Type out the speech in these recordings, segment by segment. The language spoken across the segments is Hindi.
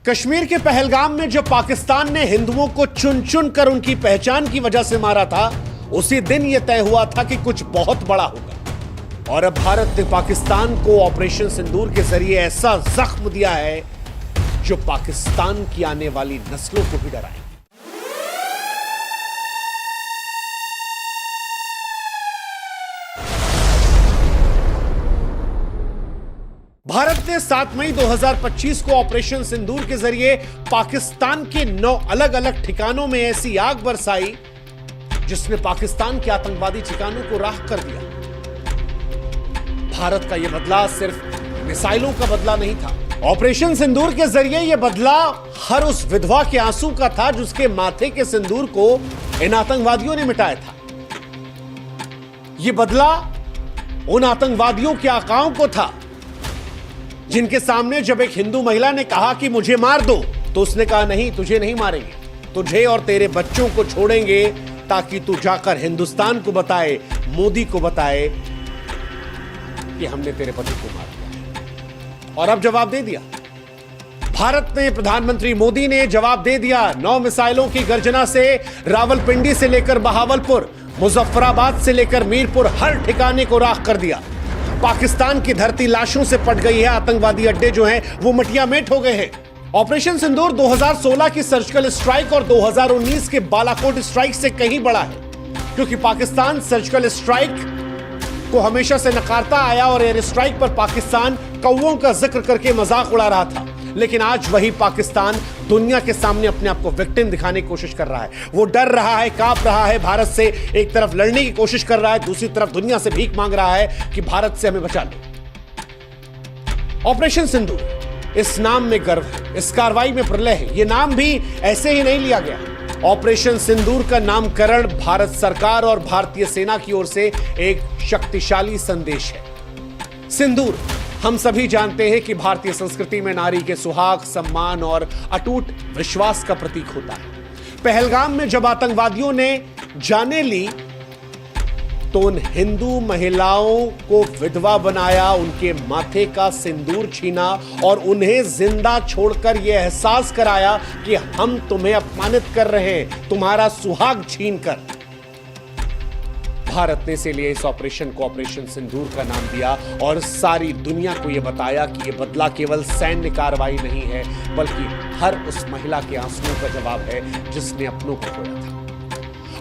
कश्मीर के पहलगाम में जब पाकिस्तान ने हिंदुओं को चुन चुन कर उनकी पहचान की वजह से मारा था, उसी दिन यह तय हुआ था कि कुछ बहुत बड़ा होगा। और अब भारत ने पाकिस्तान को ऑपरेशन सिंदूर के जरिए ऐसा जख्म दिया है जो पाकिस्तान की आने वाली नस्लों को भी डराएगा। भारत ने 7 मई 2025 को ऑपरेशन सिंदूर के जरिए पाकिस्तान के 9 अलग अलग ठिकानों में ऐसी आग बरसाई जिसने पाकिस्तान के आतंकवादी ठिकानों को राख कर दिया। भारत का यह बदला सिर्फ मिसाइलों का बदला नहीं था। ऑपरेशन सिंदूर के जरिए यह बदला हर उस विधवा के आंसू का था जिसके माथे के सिंदूर को इन आतंकवादियों ने मिटाया था। यह बदला उन आतंकवादियों के आकाओं को था जिनके सामने जब एक हिंदू महिला ने कहा कि मुझे मार दो, तो उसने कहा नहीं, तुझे नहीं मारेंगे, तुझे और तेरे बच्चों को छोड़ेंगे ताकि तू जाकर हिंदुस्तान को बताए, मोदी को बताए कि हमने तेरे पति को मार दिया। और अब जवाब दे दिया भारत ने, प्रधानमंत्री मोदी ने जवाब दे दिया। 9 मिसाइलों की गर्जना से रावलपिंडी से लेकर बहावलपुर, मुजफ्फराबाद से लेकर मीरपुर, हर ठिकाने को राख कर दिया। पाकिस्तान की धरती लाशों से पट गई है। आतंकवादी अड्डे जो हैं वो मटिया मेट हो गए हैं। ऑपरेशन सिंदूर 2016 की सर्जिकल स्ट्राइक और 2019 के बालाकोट स्ट्राइक से कहीं बड़ा है, क्योंकि पाकिस्तान सर्जिकल स्ट्राइक को हमेशा से नकारता आया और एयर स्ट्राइक पर पाकिस्तान कौवों का जिक्र करके मजाक उड़ा रहा था। लेकिन आज वही पाकिस्तान दुनिया के सामने अपने आप को विक्टिम दिखाने की कोशिश कर रहा है। वो डर रहा है, कांप रहा है भारत से। एक तरफ लड़ने की कोशिश कर रहा है, दूसरी तरफ दुनिया से भीख मांग रहा है कि भारत से हमें बचा लो। ऑपरेशन सिंदूर, इस नाम में गर्व है, इस कार्रवाई में प्रलय है। यह नाम भी ऐसे ही नहीं लिया गया। ऑपरेशन सिंदूर का नामकरण भारत सरकार और भारतीय सेना की ओर से एक शक्तिशाली संदेश है। सिंदूर, हम सभी जानते हैं कि भारतीय संस्कृति में नारी के सुहाग, सम्मान और अटूट विश्वास का प्रतीक होता है। पहलगाम में जब आतंकवादियों ने जाने ली तो उन हिंदू महिलाओं को विधवा बनाया, उनके माथे का सिंदूर छीना और उन्हें जिंदा छोड़कर यह एहसास कराया कि हम तुम्हें अपमानित कर रहे हैं, तुम्हारा सुहाग छीनकर। भारत ने इसीलिए इस ऑपरेशन को ऑपरेशन सिंदूर का नाम दिया और सारी दुनिया को यह बताया कि यह बदला केवल सैन्य कार्रवाई नहीं है, बल्कि हर उस महिला के आंसुओं का जवाब है जिसने अपनों को खोया था।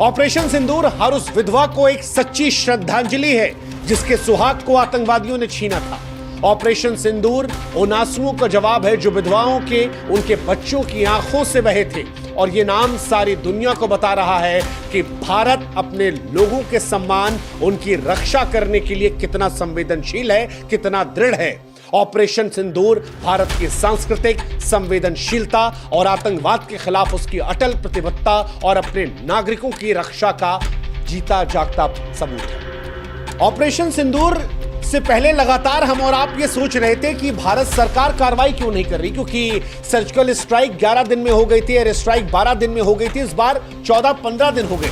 ऑपरेशन सिंदूर हर उस विधवा को एक सच्ची श्रद्धांजलि है जिसके सुहाग को आतंकवादियों ने छीना था। ऑपरेशन सिंदूर उन आंसुओं का जवाब है जो विधवाओं के, उनके बच्चों की आंखों से बहे थे। और ये नाम सारी दुनिया को बता रहा है कि भारत अपने लोगों के सम्मान, उनकी रक्षा करने के लिए कितना संवेदनशील है, कितना दृढ़ है। ऑपरेशन सिंदूर भारत की सांस्कृतिक संवेदनशीलता और आतंकवाद के खिलाफ उसकी अटल प्रतिबद्धता और अपने नागरिकों की रक्षा का जीता जागता सबूत है। ऑपरेशन सिंदूर से पहले लगातार हम और आप ये सोच रहे थे कि भारत सरकार कार्रवाई क्यों नहीं कर रही, क्योंकि सर्जिकल स्ट्राइक 11 दिन में हो गई थी, एयर स्ट्राइक 12 दिन में हो गई थी, इस बार 14-15 दिन हो गए।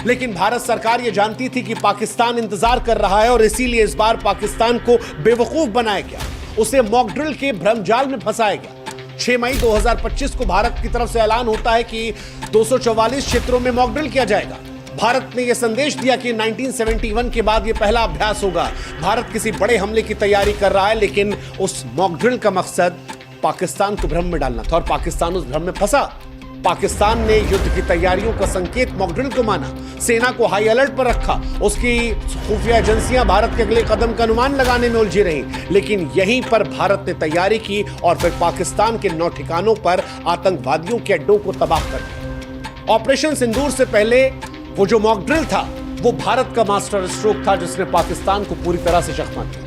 लेकिन भारत सरकार ये जानती थी कि पाकिस्तान इंतजार कर रहा है और इसीलिए इस बार पाकिस्तान को बेवकूफ बनाया गया, उसे मॉक ड्रिल के भ्रमजाल में फंसाया गया। 6 मई 2025 को भारत की तरफ से ऐलान होता है कि 244 क्षेत्रों में मॉक ड्रिल किया जाएगा। भारत ने यह संदेश दिया कि 1971 के बाद यह पहला अभ्यास होगा। भारत किसी बड़े हमले की तैयारी कर रहा है, लेकिन उस मॉक ड्रिल का मकसद पाकिस्तान को भ्रम में डालना था और पाकिस्तान उस भ्रम में फंसा। पाकिस्तान ने युद्ध की तैयारियों का संकेत मॉक ड्रिल को माना, सेना को हाई अलर्ट पर रखा, उसकी खुफिया एजेंसियां भारत के अगले कदम का अनुमान लगाने में उलझी रहीं। लेकिन यहीं पर भारत ने तैयारी की और फिर पाकिस्तान के 9 ठिकानों पर आतंकवादियों के अड्डों को तबाह कर दिया। ऑपरेशन सिंदूर से पहले वो जो मॉक ड्रिल था वो भारत का मास्टर स्ट्रोक था जिसने पाकिस्तान को पूरी तरह से चकमा दिया।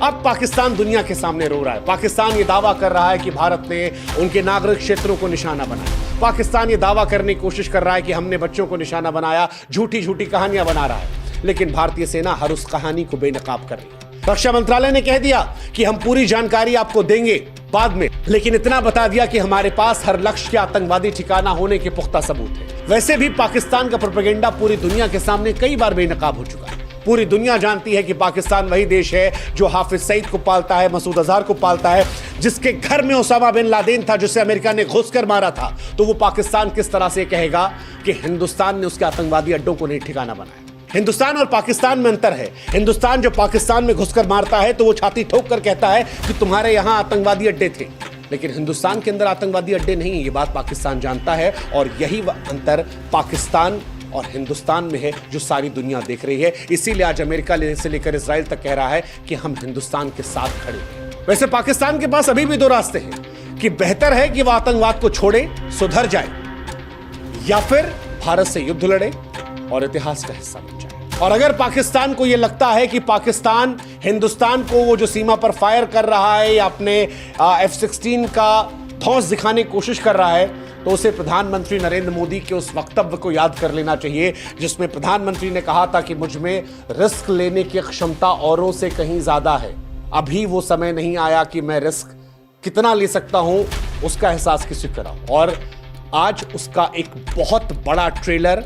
अब पाकिस्तान दुनिया के सामने रो रहा है। पाकिस्तान ये दावा कर रहा है कि भारत ने उनके नागरिक क्षेत्रों को निशाना बनाया। पाकिस्तान ये दावा करने की कोशिश कर रहा है कि हमने बच्चों को निशाना बनाया, झूठी झूठी कहानियां बना रहा है। लेकिन भारतीय सेना हर उस कहानी को बेनकाब कर रही है। रक्षा मंत्रालय ने कह दिया कि हम पूरी जानकारी आपको देंगे बाद में, लेकिन इतना बता दिया कि हमारे पास हर लक्ष्य के आतंकवादी ठिकाना होने के पुख्ता सबूत है। वैसे भी पाकिस्तान का प्रोपेगेंडा पूरी दुनिया के सामने कई बार बेनकाब हो चुका है। पूरी दुनिया जानती है कि पाकिस्तान वही देश है जो हाफिज सईद को पालता है, मसूद अजहर को पालता है, जिसके घर में ओसामा बिन लादेन था, जिसे अमेरिका ने घुसकर मारा था। तो वो पाकिस्तान किस तरह से कहेगा कि हिंदुस्तान ने उसके आतंकवादी अड्डों को नहीं ठिकाना बनाया? हिंदुस्तान और पाकिस्तान में अंतर है। हिंदुस्तान जब पाकिस्तान में घुसकर मारता है तो वो छाती ठोक कर कहता है कि तुम्हारे यहां आतंकवादी अड्डे थे, लेकिन हिंदुस्तान के अंदर आतंकवादी अड्डे नहीं। ये बात पाकिस्तान जानता है और यही अंतर पाकिस्तान और हिंदुस्तान में है जो सारी दुनिया देख रही है। इसीलिए आज अमेरिका से लेकर इजराइल तक कह रहा है कि हम हिंदुस्तान के साथ खड़े हैं। वैसे पाकिस्तान के पास अभी भी दो रास्ते हैं कि बेहतर है कि वह आतंकवाद को छोड़े, सुधर जाए, या फिर भारत से युद्ध लड़े और इतिहास का हिस्सा बन जाए। और अगर पाकिस्तान को यह लगता है कि पाकिस्तान हिंदुस्तान को वो जो सीमा पर फायर कर रहा है या अपने F-16 का धौंस दिखाने की कोशिश कर रहा है, तो उसे प्रधानमंत्री नरेंद्र मोदी के उस वक्तव्य को याद कर लेना चाहिए जिसमें प्रधानमंत्री ने कहा था कि मुझ में रिस्क लेने की क्षमता औरों से कहीं ज्यादा है। अभी वो समय नहीं आया कि मैं रिस्क कितना ले सकता हूं उसका एहसास किसी को कराऊं। और आज उसका एक बहुत बड़ा ट्रेलर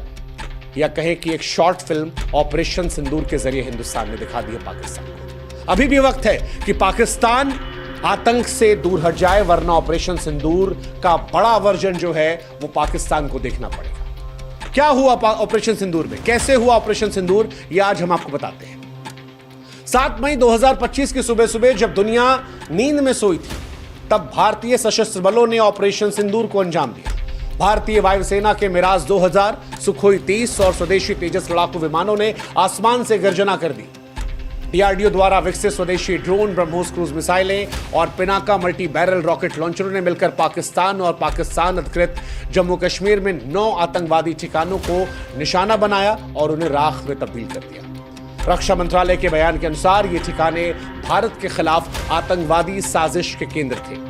या कहे कि एक शॉर्ट फिल्म ऑपरेशन सिंदूर के जरिए हिंदुस्तान ने दिखा दी है पाकिस्तान को। अभी भी वक्त है कि पाकिस्तान आतंक से दूर हट जाए, वरना ऑपरेशन सिंदूर का बड़ा वर्जन जो है वो पाकिस्तान को देखना पड़ेगा। क्या हुआ ऑपरेशन सिंदूर में, कैसे हुआ ऑपरेशन सिंदूर, ये आज हम आपको बताते हैं। 7 मई 2025 की सुबह सुबह जब दुनिया नींद में सोई थी, तब भारतीय सशस्त्र बलों ने ऑपरेशन सिंदूर को अंजाम दिया। भारतीय वायुसेना के मिराज 2000, सुखोई 30 और स्वदेशी तेजस लड़ाकू विमानों ने आसमान से गर्जना कर दी। डीआरडीओ द्वारा विकसित स्वदेशी ड्रोन, ब्रह्मोस क्रूज मिसाइलें और पिनाका मल्टी बैरल रॉकेट लॉन्चरों ने मिलकर पाकिस्तान और पाकिस्तान अधिकृत जम्मू कश्मीर में 9 आतंकवादी ठिकानों को निशाना बनाया और उन्हें राख में तब्दील कर दिया। रक्षा मंत्रालय के बयान के अनुसार ये ठिकाने भारत के खिलाफ आतंकवादी साजिश के केंद्र थे।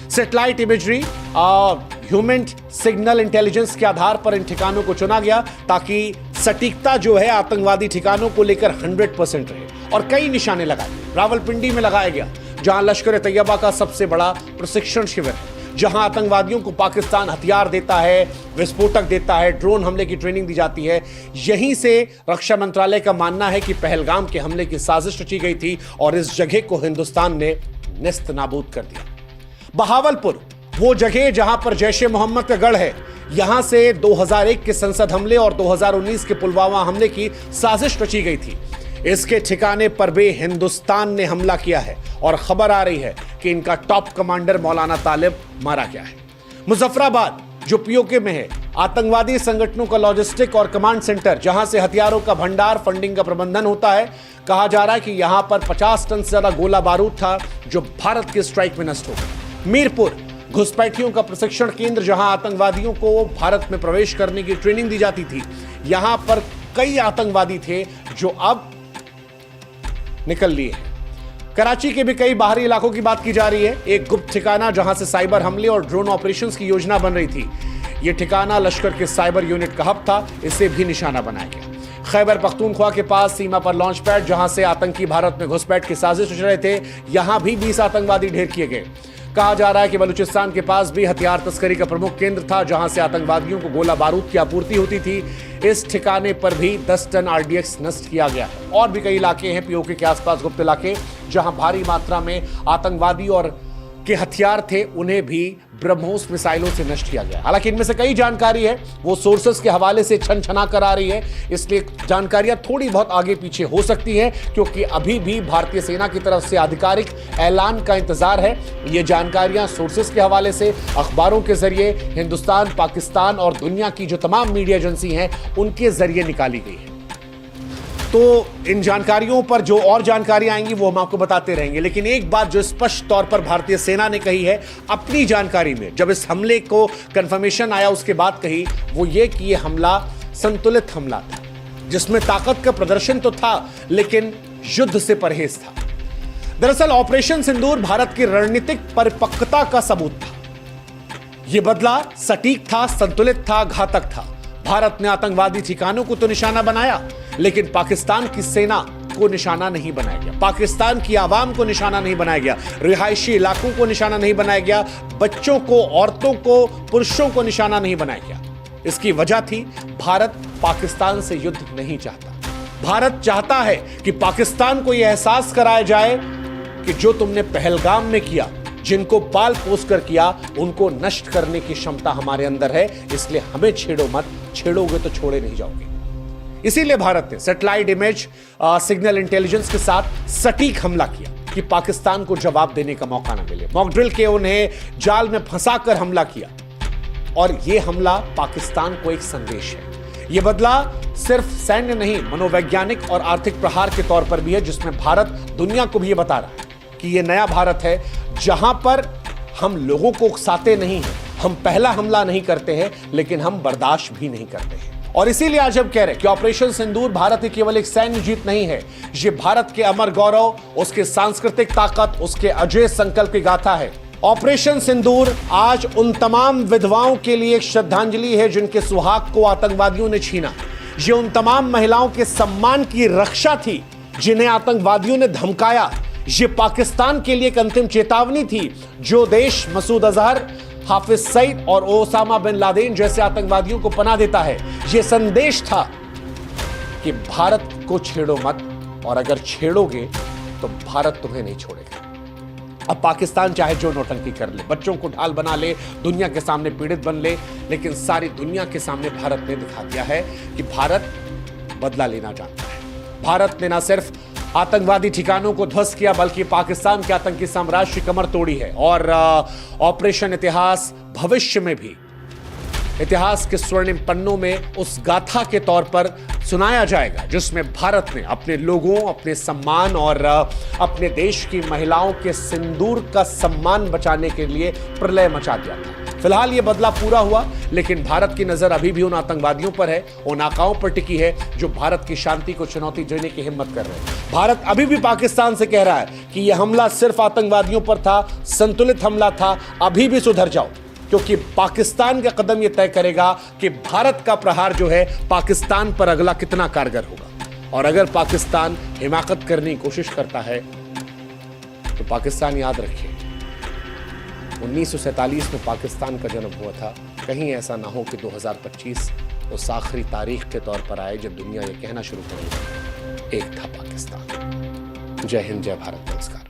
सैटेलाइट इमेजरी और ह्यूमन सिग्नल इंटेलिजेंस के आधार पर इन ठिकानों को चुना गया ताकि सटीकता जो है आतंकवादी ठिकानों को लेकर 100% रहे। और कई निशाने लगाए। रावलपिंडी में लगाया गया, जहां लश्कर ए तैयबा का सबसे बड़ा प्रशिक्षण शिविर है, जहां आतंकवादियों को पाकिस्तान हथियार देता है, विस्फोटक देता है, ड्रोन हमले की ट्रेनिंग दी जाती है। यहीं से रक्षा मंत्रालय का मानना है कि पहलगाम के हमले की साजिश रची गई थी और इस जगह को हिंदुस्तान ने नेस्त नाबूद कर दिया। बहावलपुर, वो जगह जहां पर जैश ए मोहम्मद का गढ़ है, यहां से 2001 के संसद हमले और 2019 के पुलवामा हमले की साजिश रची गई थी। इसके ठिकाने पर भी हिंदुस्तान ने हमला किया है और खबर आ रही है कि इनका टॉप कमांडर मौलाना तालिब मारा गया है। मुजफ्फराबाद, जो पीओके में है, आतंकवादी संगठनों का लॉजिस्टिक और कमांड सेंटर, जहां से हथियारों का भंडार, फंडिंग का प्रबंधन होता है। कहा जा रहा है कि यहां पर 50 टन से ज्यादा गोला बारूद था जो भारत के स्ट्राइक में नष्ट हो गया। मीरपुर, घुसपैठियों का प्रशिक्षण केंद्र, जहां आतंकवादियों को भारत में प्रवेश करने की ट्रेनिंग दी जाती थी। यहां पर कई आतंकवादी थे जो अब निकल लिए हैं। कराची के भी कई बाहरी इलाकों की बात की जा रही है। एक गुप्त ठिकाना जहां से साइबर हमले और ड्रोन ऑपरेशंस की योजना बन रही थी, यह ठिकाना लश्कर के साइबर यूनिट का हब था, इसे भी निशाना बनाया गया। खैबर पख्तूनख्वा के पास सीमा पर लॉन्च पैड, जहां से आतंकी भारत में घुसपैठ की साजिश रच रहे थे, यहां भी 20 आतंकवादी ढेर किए गए। कहा जा रहा है कि बलूचिस्तान के पास भी हथियार तस्करी का प्रमुख केंद्र था, जहां से आतंकवादियों को गोला बारूद की आपूर्ति होती थी। इस ठिकाने पर भी 10 टन आरडीएक्स नष्ट किया गया। और भी कई इलाके हैं पीओके के आसपास, गुप्त इलाके, जहां भारी मात्रा में आतंकवादी और के हथियार थे, उन्हें भी ब्रह्मोस मिसाइलों से नष्ट किया गया। हालांकि इनमें से कई जानकारी है वो सोर्सेस के हवाले से छन छना कर आ रही है, इसलिए जानकारियां थोड़ी बहुत आगे पीछे हो सकती हैं, क्योंकि अभी भी भारतीय सेना की तरफ से आधिकारिक ऐलान का इंतजार है। ये जानकारियां सोर्सेस के हवाले से, अखबारों के जरिए, हिंदुस्तान, पाकिस्तान और दुनिया की जो तमाम मीडिया एजेंसी हैं उनके जरिए निकाली गई है। तो इन जानकारियों पर जो और जानकारियां आएंगी वो हम आपको बताते रहेंगे। लेकिन एक बात जो स्पष्ट तौर पर भारतीय सेना ने कही है अपनी जानकारी में, जब इस हमले को कंफर्मेशन आया उसके बाद कही, वो ये कि ये हमला संतुलित हमला था, जिसमें ताकत का प्रदर्शन तो था लेकिन युद्ध से परहेज था। दरअसल ऑपरेशन सिंदूर भारत की रणनीतिक परिपक्वता का सबूत था। यह बदला सटीक था, संतुलित था, घातक था। भारत ने आतंकवादी ठिकानों को तो निशाना बनाया, लेकिन पाकिस्तान की सेना को निशाना नहीं बनाया गया, पाकिस्तान की आवाम को निशाना नहीं बनाया गया, रिहायशी इलाकों को निशाना नहीं बनाया गया, बच्चों को, औरतों को, पुरुषों को निशाना नहीं बनाया गया। इसकी वजह थी भारत पाकिस्तान से युद्ध नहीं चाहता। भारत चाहता है कि पाकिस्तान को यह एहसास कराया जाए कि जो तुमने पहलगाम में किया, जिनको पाल पोस कर किया, उनको नष्ट करने की क्षमता हमारे अंदर है, इसलिए हमें छेड़ो मत, छेड़ोगे तो छोड़े नहीं जाओगे। इसीलिए भारत ने सैटेलाइट इमेज, सिग्नल इंटेलिजेंस के साथ सटीक हमला किया कि पाकिस्तान को जवाब देने का मौका ना मिले। मॉक ड्रिल के उन्हें जाल में फंसाकर हमला किया और यह हमला पाकिस्तान को एक संदेश है। यह बदला सिर्फ सैन्य नहीं, मनोवैज्ञानिक और आर्थिक प्रहार के तौर पर भी है, जिसमें भारत दुनिया को भी यह बता रहा है कि यह नया भारत है जहां पर हम लोगों को उकसाते नहीं हैं, हम पहला हमला नहीं करते हैं, लेकिन हम बर्दाश्त भी नहीं करते हैं। और इसीलिए आज हम कह रहे हैं कि ऑपरेशन सिंदूर भारत की केवल एक सैन्य जीत नहीं है, यह भारत के अमर गौरव, उसके सांस्कृतिक ताकत, उसके अजय संकल्प की गाथा है। ऑपरेशन सिंदूर आज उन तमाम विधवाओं के लिए एक श्रद्धांजलि है जिनके सुहाग को आतंकवादियों ने छीना। ये उन तमाम महिलाओं के सम्मान की रक्षा थी जिन्हें आतंकवादियों ने धमकाया। ये पाकिस्तान के लिए एक अंतिम चेतावनी थी। जो देश मसूद अजहर, हाफिज सईद और ओसामा बिन लादेन जैसे आतंकवादियों को पनाह देता है, यह संदेश था कि भारत को छेड़ो मत, और अगर छेड़ोगे तो भारत तुम्हें नहीं छोड़ेगा। अब पाकिस्तान चाहे जो नौटंकी कर ले, बच्चों को ढाल बना ले, दुनिया के सामने पीड़ित बन ले, लेकिन सारी दुनिया के सामने भारत ने दिखा दिया है कि भारत बदला लेना जानता है। भारत ने न सिर्फ आतंकवादी ठिकानों को ध्वस्त किया, बल्कि पाकिस्तान के आतंकी साम्राज्य की कमर तोड़ी है। और ऑपरेशन इतिहास भविष्य में भी इतिहास के स्वर्णिम पन्नों में उस गाथा के तौर पर सुनाया जाएगा जिसमें भारत ने अपने लोगों, अपने सम्मान और अपने देश की महिलाओं के सिंदूर का सम्मान बचाने के लिए प्रलय मचा दिया था। फिलहाल यह बदला पूरा हुआ, लेकिन भारत की नजर अभी भी उन आतंकवादियों पर है, उन आकाओं पर टिकी है जो भारत की शांति को चुनौती देने की हिम्मत कर रहे हैं। भारत अभी भी पाकिस्तान से कह रहा है कि यह हमला सिर्फ आतंकवादियों पर था, संतुलित हमला था, अभी भी सुधर जाओ, क्योंकि पाकिस्तान का कदम यह तय करेगा कि भारत का प्रहार जो है पाकिस्तान पर अगला कितना कारगर होगा। और अगर पाकिस्तान हिमाकत करने की कोशिश करता है तो पाकिस्तान याद रखे 1947 में पाकिस्तान का जन्म हुआ था। कहीं ऐसा ना हो कि 2025 उस आखिरी तारीख के तौर पर आए जब दुनिया ये कहना शुरू करेगी, एक था पाकिस्तान। जय हिंद, जय भारत, नमस्कार।